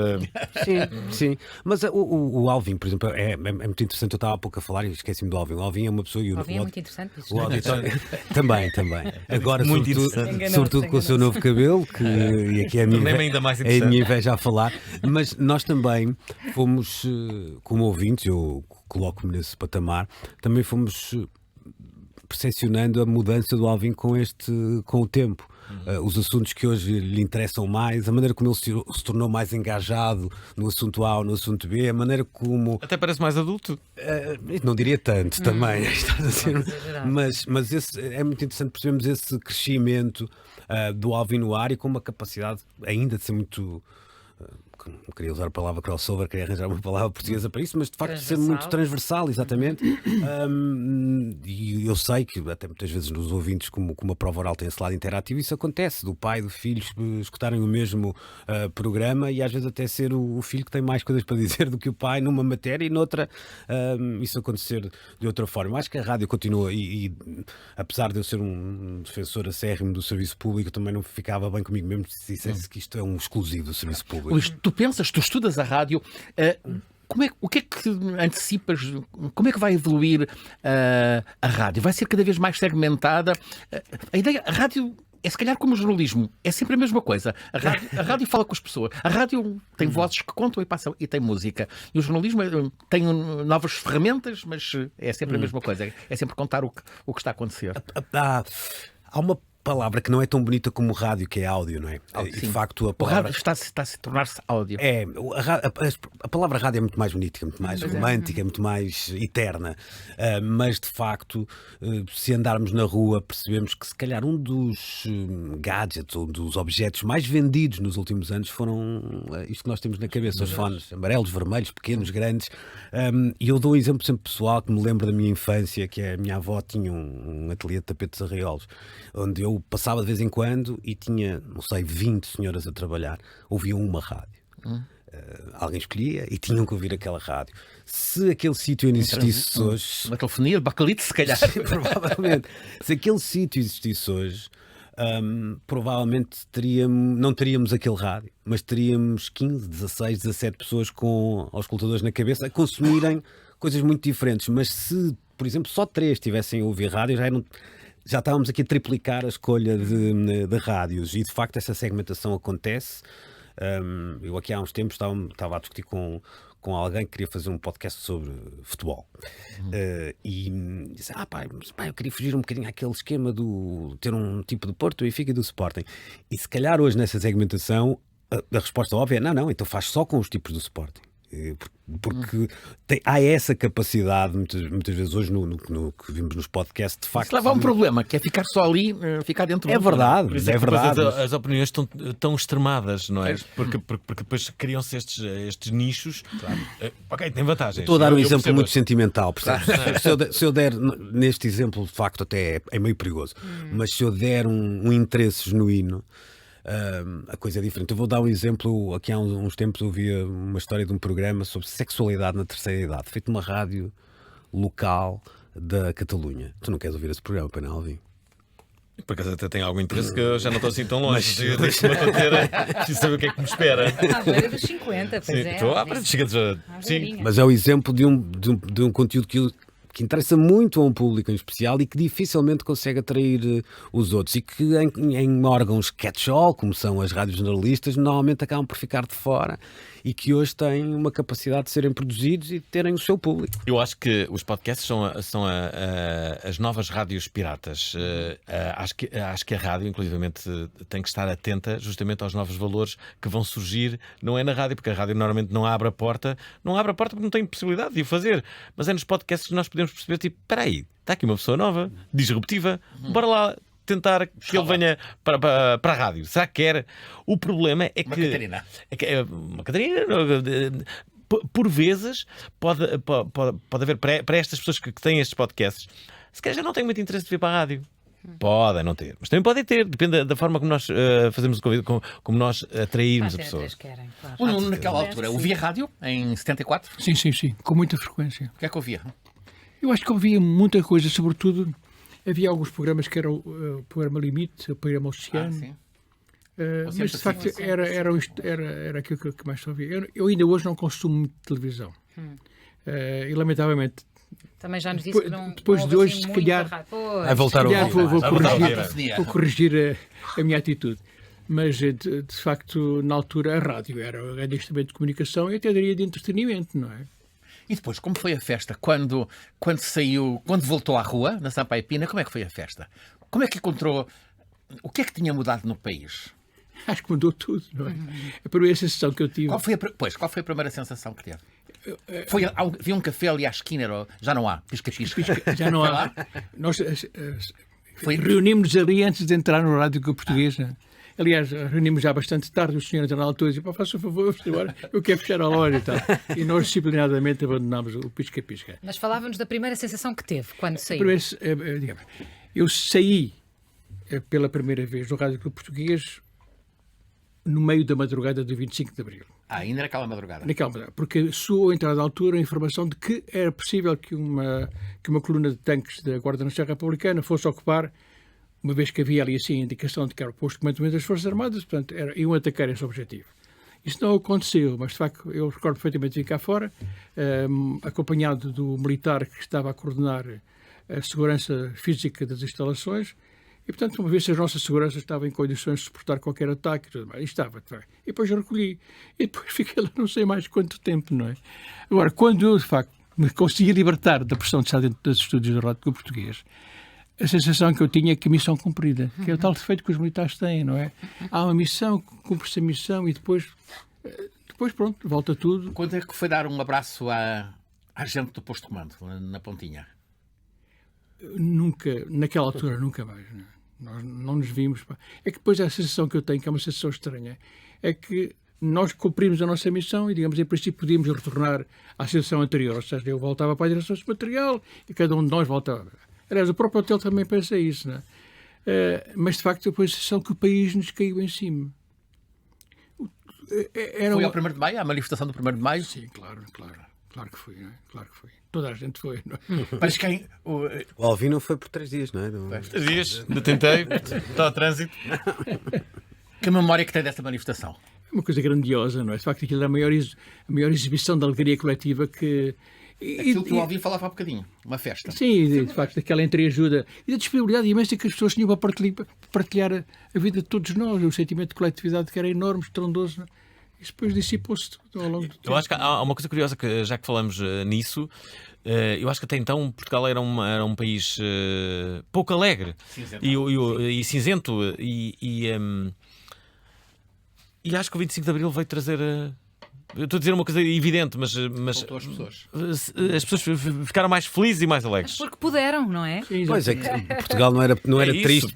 Sim. Mas o Alvim, por exemplo, é muito interessante. Eu estava há pouco a falar e esqueci-me do Alvim. O Alvim é uma pessoa... O Alvim é muito interessante. O auditório... Também. Agora, muito sobretudo com o seu novo cabelo, e aqui é a minha inveja a falar. Mas nós também fomos, como ouvintes, eu coloco-me nesse patamar, também fomos percepcionando a mudança do Alvim com o tempo. Os assuntos que hoje lhe interessam mais, a maneira como ele se tornou mais engajado no assunto A ou no assunto B, a maneira como... Até parece mais adulto. Não diria tanto também, mas é muito interessante percebermos esse crescimento do Alvim no ar e com uma capacidade ainda de ser muito... Não queria usar a palavra crossover, queria arranjar uma palavra portuguesa para isso, mas de facto ser muito transversal, exatamente. E eu sei que até muitas vezes nos ouvintes, como a prova oral tem esse lado interativo, isso acontece, do pai e do filho escutarem o mesmo programa e às vezes até ser o filho que tem mais coisas para dizer do que o pai numa matéria e noutra isso acontecer de outra forma. Eu acho que a rádio continua e apesar de eu ser um defensor acérrimo do serviço público, também não ficava bem comigo mesmo se dissesse que isto é um exclusivo do serviço público. Luís, tu estudas a rádio, o que é que antecipas? Como é que vai evoluir a rádio? Vai ser cada vez mais segmentada? A rádio é se calhar como o jornalismo, é sempre a mesma coisa. A rádio fala com as pessoas. A rádio tem vozes que contam e passam e tem música. E o jornalismo tem novas ferramentas, mas é sempre a mesma coisa. É sempre contar o que está a acontecer. Há uma palavra que não é tão bonita como o rádio, que é áudio, não é? E de facto a O palavra... rádio está a se tornar-se áudio. A palavra rádio é muito mais bonita, muito mais romântica, muito mais eterna. Mas de facto, se andarmos na rua, percebemos que se calhar um dos gadgets ou dos objetos mais vendidos nos últimos anos foram isto que nós temos na cabeça, os fones amarelos, vermelhos, pequenos, grandes. E eu dou um exemplo sempre pessoal que me lembro da minha infância, que é a minha avó tinha um ateliê de tapetes arraiolos, onde eu passava de vez em quando e tinha, não sei, 20 senhoras a trabalhar, ouviam uma rádio. Alguém escolhia e tinham que ouvir aquela rádio. Se aquele sítio ainda existisse hoje... Uma telefonia, bacalite, se calhar. Provavelmente. Se aquele sítio existisse hoje, provavelmente não teríamos aquele rádio, mas teríamos 15, 16, 17 pessoas com auscultadores na cabeça a consumirem coisas muito diferentes. Mas se, por exemplo, só 3 estivessem a ouvir rádio, já estávamos aqui a triplicar a escolha de rádios. E de facto essa segmentação acontece. Eu aqui há uns tempos estava a discutir com alguém que queria fazer um podcast sobre futebol. E disse, eu queria fugir um bocadinho àquele esquema de ter um tipo de Porto, Benfica e do Sporting. E se calhar hoje nessa segmentação a resposta óbvia é não, então faz só com os tipos do Sporting. Porque há essa capacidade, muitas vezes hoje no que vimos nos podcasts, de facto. Isso leva a um problema, que é ficar só ali, ficar dentro do. É verdade, Por isso é verdade. As opiniões estão tão extremadas, não é? Porque depois criam-se estes nichos. Claro. Ok, tem vantagens. Estou a dar um exemplo percebo. muito sentimental, percebes? Se eu der, neste exemplo, de facto, até é meio perigoso, mas se eu der um interesse genuíno, a coisa é diferente. Eu vou dar um exemplo. Aqui há uns tempos eu ouvia uma história de um programa sobre sexualidade na terceira idade, feito numa rádio local da Catalunha. Tu não queres ouvir esse programa, para não, Alvin? Por acaso até tenho algum interesse que eu já não estou assim tão longe. Deixa-me preciso saber o que é que me espera. À beira dos 50, pois é. Estou à beira dos 50. Sim. Mas é o exemplo de um conteúdo que interessa muito a um público em especial e que dificilmente consegue atrair os outros, e que em órgãos catch-all, como são as rádios generalistas, normalmente acabam por ficar de fora, e que hoje têm uma capacidade de serem produzidos e de terem o seu público. Eu acho que os podcasts são as novas rádios piratas. Acho que a rádio, inclusivamente, tem que estar atenta justamente aos novos valores que vão surgir. Não é na rádio, porque a rádio normalmente não abre a porta porque não tem possibilidade de o fazer, mas é nos podcasts que nós podemos perceber, tipo, espera aí, está aqui uma pessoa nova, disruptiva, bora lá tentar que ele venha para a rádio. Será que quer? O problema é que... Uma Catarina. Por vezes pode haver para estas pessoas que têm estes podcasts, se calhar já não têm muito interesse de vir para a rádio. Podem não ter, mas também podem ter, depende da forma como nós fazemos o convite, como nós atrairmos a pessoa. Querem, claro. Naquela altura, ouvia rádio em 74? Sim, com muita frequência. O que é que ouvia? Eu acho que ouvia muita coisa, sobretudo havia alguns programas que eram o programa Limite, o programa Oceano. Sim. Mas de facto era aquilo que mais ouvia. Eu ainda hoje não consumo muito televisão. E lamentavelmente. Também já nos disse que não. Depois de hoje, assim se calhar. Vai voltar a ouvir. Vou corrigir a minha atitude. Mas de facto, na altura, a rádio era um grande instrumento de comunicação e até diria de entretenimento, não é? E depois, como foi a festa? Quando voltou à rua, na Sampaio Pina, como é que foi a festa? Como é que encontrou? O que é que tinha mudado no país? Acho que mudou tudo, não é? A primeira sensação que eu tive... Qual foi a primeira sensação que teve? Havia um café ali à esquina, já não há, pisca-pisca. Já não há. Nós reunimos-nos ali antes de entrar no Rádio Portuguesa. Aliás, reunimos já bastante tarde, o senhor na altura disse, faça o favor, eu quero fechar a loja e tal. E nós disciplinadamente abandonámos o pisca-pisca. Mas falávamos da primeira sensação que teve quando saiu. Eu saí pela primeira vez no Rádio Português no meio da madrugada do 25 de Abril. Ainda naquela madrugada? Naquela madrugada, porque soou a entrada altura a informação de que era possível que uma coluna de tanques da Guarda Nacional Republicana fosse ocupar, uma vez que havia ali assim a indicação de que era o posto de comandamento das Forças Armadas, portanto, iam atacar esse objetivo. Isso não aconteceu, mas de facto eu recordo perfeitamente de vir cá fora, acompanhado do militar que estava a coordenar a segurança física das instalações, e portanto, uma vez que a nossa segurança estava em condições de suportar qualquer ataque, e tudo mais, e depois eu recolhi, e depois fiquei lá não sei mais quanto tempo, não é? Agora, quando eu de facto me consegui libertar da pressão de estar dentro dos estúdios do Rádio Português, a sensação que eu tinha é que a missão cumprida, que é o tal defeito que os militares têm, não é? Há uma missão, cumpre-se a missão e depois pronto, volta tudo. Quando é que foi dar um abraço à gente do posto de comando, na Pontinha? Nunca, naquela altura, nunca mais. Não é? Nós não nos vimos. É que depois a sensação que eu tenho, que é uma sensação estranha, é que nós cumprimos a nossa missão e, digamos, em princípio podíamos retornar à situação anterior. Ou seja, eu voltava para a direção de material e cada um de nós voltava. Aliás, o próprio hotel também pensa isso, não é? Mas, de facto, depois a sensação que o país nos caiu em cima. Foi ao 1º de Maio, à manifestação do 1º de Maio? Sim, claro que foi, não é? Claro que foi. Toda a gente foi, não é? Mas quem... O Alvino foi por 3 dias, não é? 3 dias, tentei, está ao trânsito. Que memória que tem desta manifestação? É uma coisa grandiosa, não é? De facto, aquilo é a maior exibição de alegria coletiva que... Aquilo que o Alvino falava há bocadinho, uma festa. Sim, de facto, aquela entreajuda e da disponibilidade imensa que as pessoas tinham para partilhar a vida de todos nós, o sentimento de coletividade que era enorme, estrondoso, não é? Isso depois dissipou-se tudo ao longo do tempo. Eu acho que há uma coisa curiosa, que já que falamos nisso, eu acho que até então Portugal era um país pouco alegre e cinzento e acho que o 25 de Abril veio trazer... Eu estou a dizer uma coisa evidente, mas as pessoas ficaram mais felizes e mais alegres. Porque puderam, não é? Sim, Pois é que Portugal não era isso, triste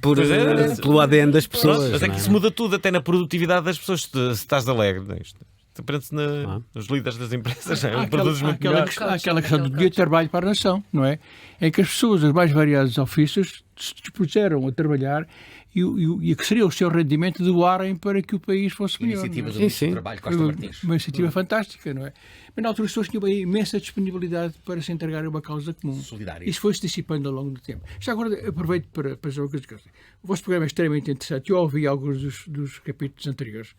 pelo ADN das pessoas. Mas é que isso muda tudo, até na produtividade das pessoas, se estás alegre. Isto aprende-se nos líderes das empresas. Produzes muito melhor. Há aquela questão do dia de trabalho para a nação, não é? Em que as pessoas dos mais variados ofícios se dispuseram a trabalhar e que seria o seu rendimento doarem para que o país fosse melhor. Iniciativa do Ministro do Trabalho, Costa Martins. Uma iniciativa fantástica, não é? Mas na altura as pessoas tinham uma imensa disponibilidade para se entregarem a uma causa comum. Solidária. Isso foi-se dissipando ao longo do tempo. Já agora aproveito para dizer uma coisa. O vosso programa é extremamente interessante. Eu ouvi alguns dos capítulos anteriores.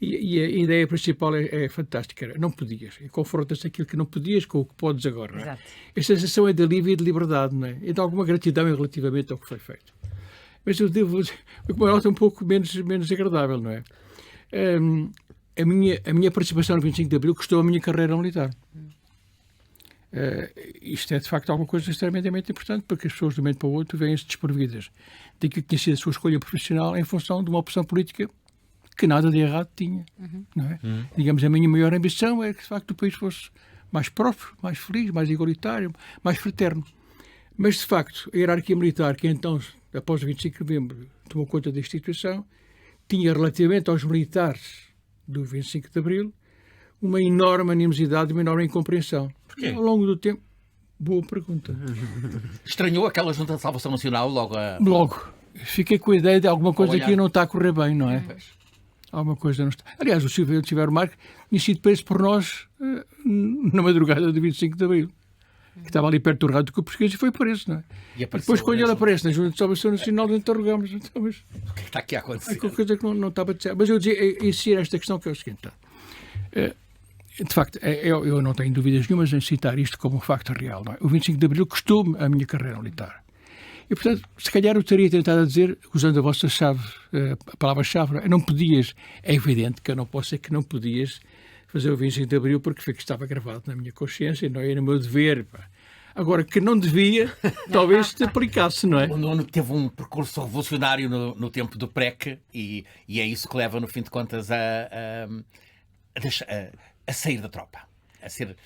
E a ideia principal é fantástica. Não podias. E confronta-se aquilo que não podias com o que podes agora. Não é? Exato. A sensação é de alívio e de liberdade, não é? E de alguma gratidão relativamente ao que foi feito. Mas eu devo dizer, uma nota um pouco menos agradável, não é? A minha participação no 25 de Abril custou a minha carreira militar. Isto é, de facto, alguma coisa extremamente importante, porque as pessoas, de um momento para o outro, vêm-se desprovidas daquilo que tinha sido a sua escolha profissional em função de uma opção política que nada de errado tinha. Não é? Digamos, a minha maior ambição é que, de facto, o país fosse mais próspero, mais feliz, mais igualitário, mais fraterno. Mas, de facto, a hierarquia militar, que então, após o 25 de novembro, tomou conta da instituição, tinha, relativamente aos militares do 25 de abril, uma enorme animosidade, uma enorme incompreensão. Porquê? Ao longo do tempo, boa pergunta. Estranhou aquela Junta de Salvação Nacional Logo. Fiquei com a ideia de alguma coisa olhar. que não está a correr bem, não é? Alguma coisa não está. Aliás, o Silvério Marques tinha sido preso por nós na madrugada do 25 de abril. Que estava ali perto do rádio com o português e foi preso, não é? E depois, quando ele aparece na Junta de Salvação Nacional, interrogamos. Então, mas o que está aqui a acontecer? há qualquer coisa que não estava a dizer. Mas eu dizia, insistir esta questão que é o seguinte. De facto, eu não tenho dúvidas nenhumas em citar isto como um facto real. Não é? O 25 de abril custou-me a minha carreira militar. E, portanto, se calhar eu teria tentado dizer, usando a vossa chave, a palavra-chave, não podias, é evidente que eu não posso dizer que não podias fazer o 25 de abril porque foi que estava gravado na minha consciência, não era o meu dever. Pá. Agora, que não devia, talvez te aplicasse, não é? O Nuno teve um percurso revolucionário no tempo do PREC e é isso que leva, no fim de contas, a sair da tropa. A ser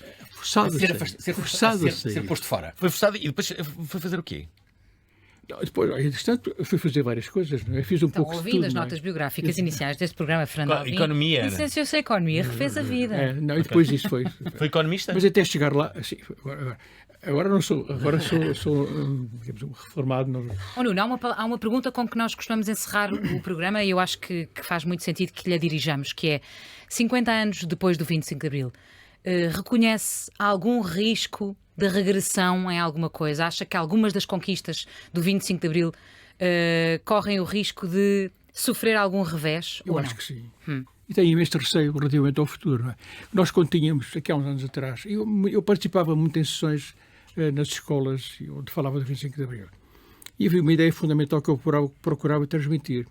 posto fora. Foi forçado e depois foi fazer o quê? Depois, entretanto, fui fazer várias coisas. Não é? Fiz um pouco de tudo. Ouvindo as notas biográficas iniciais deste programa, Fernando Alvim, Economia. licenciou-se em Economia, refez a vida. Não, e depois isso foi. Foi economista? Mas até chegar lá, assim, agora não sou, sou digamos, um reformado. Não... Oh, Nuno, há uma pergunta com que nós costumamos encerrar o programa e eu acho que faz muito sentido que lhe dirijamos, que é 50 anos depois do 25 de Abril, reconhece algum risco de regressão em alguma coisa? Acha que algumas das conquistas do 25 de Abril correm o risco de sofrer algum revés? Eu acho que sim. E tenho imenso receio relativamente ao futuro. Não é? Nós, quando tínhamos, aqui há uns anos atrás, eu participava muito em sessões nas escolas onde falava do 25 de Abril. E havia uma ideia fundamental que eu procurava transmitir.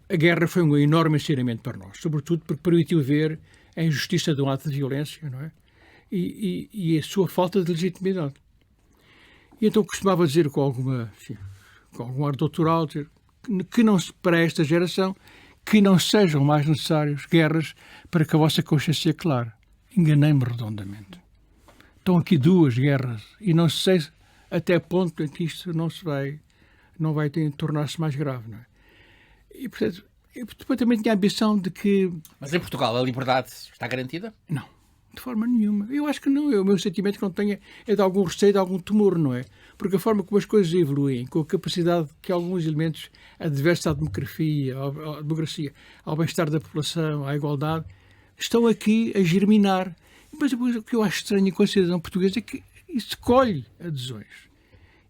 A guerra foi um enorme ensinamento para nós, sobretudo porque permitiu ver a injustiça de um ato de violência, não é? E a sua falta de legitimidade. E então costumava dizer com alguma com algum ar doutoral, que não, para esta geração, que não sejam mais necessárias guerras para que a vossa consciência clare. Enganei-me redondamente. Estão aqui 2 guerras e não sei até ponto em que isto não vai tornar-se mais grave, não é? E, portanto, eu também tinha a ambição de que... Mas em Portugal a liberdade está garantida? Não, de forma nenhuma. Eu acho que não. O meu sentimento que não tenha é de algum receio, de algum temor, não é? Porque a forma como as coisas evoluem, com a capacidade que alguns elementos adversos à democracia, ao bem-estar da população, à igualdade, estão aqui a germinar. Mas o que eu acho estranho com a cidadão portuguesa é que isso colhe adesões,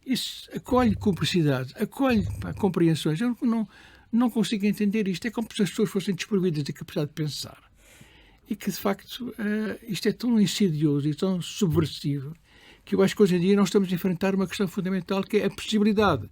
isso acolhe cumplicidades, acolhe compreensões. Eu não consigo entender isto. É como se as pessoas fossem desprovidas da capacidade de pensar. E que, de facto, isto é tão insidioso e tão subversivo que eu acho que hoje em dia nós estamos a enfrentar uma questão fundamental, que é a possibilidade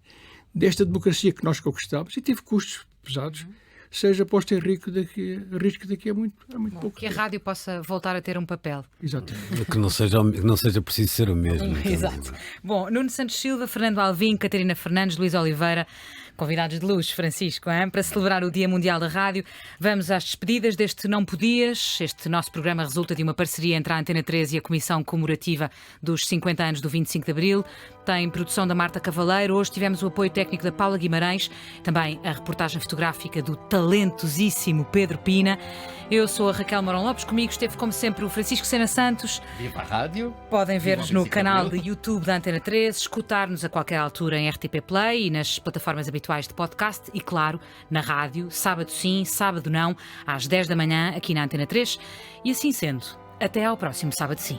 desta democracia que nós conquistamos, e teve custos pesados, seja posta em risco daqui a muito pouco que a tempo. rádio possa voltar a ter um papel. Exatamente. Que não seja preciso ser o mesmo. Exato. Bom, Nuno Santos Silva, Fernando Alvim, Catarina Fernandes, Luís Oliveira, convidados de luxo, Francisco, hein? Para celebrar o Dia Mundial da Rádio, vamos às despedidas deste Não Podias. Este nosso programa resulta de uma parceria entre a Antena 3 e a Comissão Comemorativa dos 50 anos do 25 de Abril. Tem produção da Marta Cavaleiro. Hoje tivemos o apoio técnico da Paula Guimarães, também a reportagem fotográfica do talentosíssimo Pedro Pina. Eu sou a Raquel Mourão Lopes, comigo esteve como sempre o Francisco Sena Santos. Viva a rádio! Podem ver-nos no 25 de canal Abril. de YouTube da Antena 3, escutar-nos a qualquer altura em RTP Play e nas plataformas habituais de podcast e, claro, na rádio, sábado sim, sábado não, às 10 da manhã, aqui na Antena 3. E assim sendo, até ao próximo sábado sim.